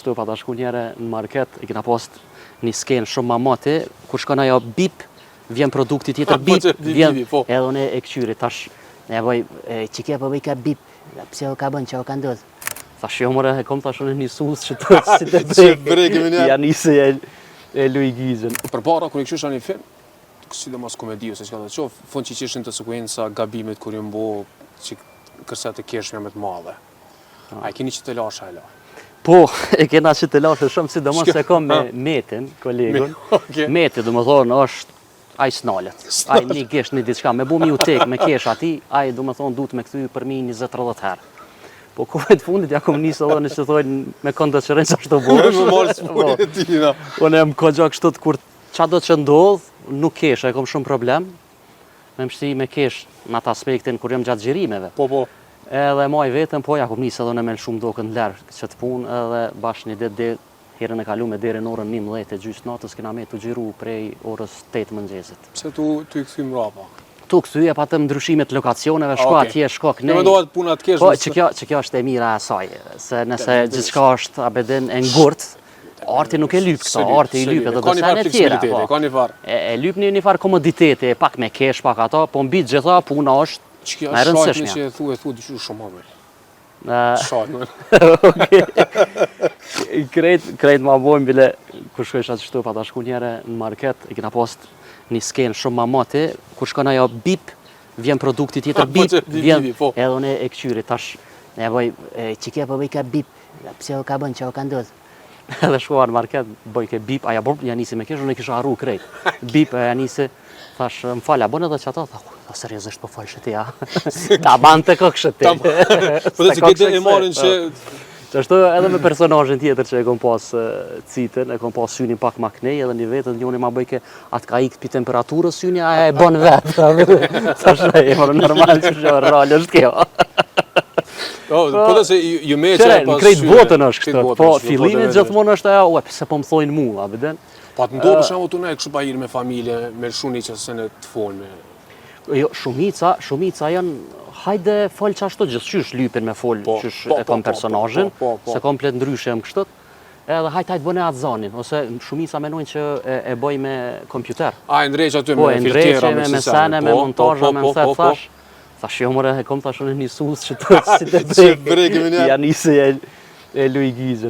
kështu, pa ta shku njëre në market, i kena pas një skenë shumë mamati, kur shkon ajo bip, vjen produkti tjetër bip, vjen, edhe unë e këqyri, tash, ne boj, që ke po bëj ka bip, pse o ka bën, që o ka ndodh? Tash jo mëre, kom tash unë një sus që të si të breke, ja nisi e Luigizën. Përpara, kur i këshysh një film, sidomos komedi ose çka do të thotë, fund që ishin të sekuenca gabimet kur ju mbo që kërsa të keshme më të madhe. A keni që të lash hala? Po, e kena që të lash shumë, sidomos se kom me Metin, kolegun. Meti, domethënë, është ai snalet. Ai një gish një diçka, me bu mi u tek, me kesh ati, ai domethënë duhet me kthy për mi 20-30 herë. Po kohët fundit ja kom nisë edhe në që thojnë me kondoqërin që ashtu bosh. Unë jam kogja kështu të kur qa do që ndodh, nuk kesh, e kom shumë problem. Me mështi me kesh në atë aspektin kur jam gjatë gjirimeve. Po. Edhe maj vetëm, po ja kom nisë edhe në me shumë dokën lërë që të punë, edhe bashkë një ditë herën e kalume deri në orën 11:30 natës, kena me të gjiru prej orës 8 mëngjesit. Pse tu i këthym rapa? Tu këthyja pa të ndryshimet lokacioneve, shko atje, shko kënej. Në mendohet puna të kesh? Po, që kjo është e mira e saj, se nëse gjithçka është abedin e ngurt, arti nuk e lyp këta, arti i lyp edhe dhe sen e tjera. Ka një farë. E lyp një farë komoditeti, pak me kesh, pak ato, po mbi gjitha puna është me rëndësishmja. Që thu dyshu shumë amër. Shajnë. Krejt ma bojmë bile, kur shkoj shatë qështu, pa ta shku njëre në market, i kena post një skenë shumë mamati, kur shkon ajo bip, vjen produkti tjetër bip, vjen, edhe unë e këqyri, tash, ne boj, që ke po bëj ka bip, pse o ka bën, që o ka ndodh? Edhe shkuar në market, boj ke bip, aja bërë, ja nisi me kesh, unë e kisha arru krejt. Bip, ja nisi, thash, më falja, bën edhe që ata, seriozisht po falë shëti, ja. Ta ban të këk shëti. Po dhe që këtë e marin që... Qështu edhe me personazhin tjetër që e kom pas citën, e kom pas synin pak ma knej, edhe një vetë, njoni ma bëjke atë ka ikë për temperaturës syni, a e bon vetë. Thash, e mërë normal që shë rrallë është kjo. Po dhe se ju me që pas... Në krejtë botën është kështë, po fillimit gjithmonë është aja, ue, pëse po më thojnë mu, a beden? Pa të ndohë për shumë të ne kështu pa irë me familje, me shuni që se në të folë me... Jo, shumica janë, hajde folë që ashtu, gjithqysh lypin me folë qysh e kom personazhin, se komplet ndryshe jam kështët, edhe hajde bëne atë zanin, ose shumica menojnë që e bëj me kompjuter. A, e ndreq aty me filtera, me sene, me montazha, me mëthet, thash jo mëre, e kom thash unë një sus që të si të breke, ja nisi e Luigizën.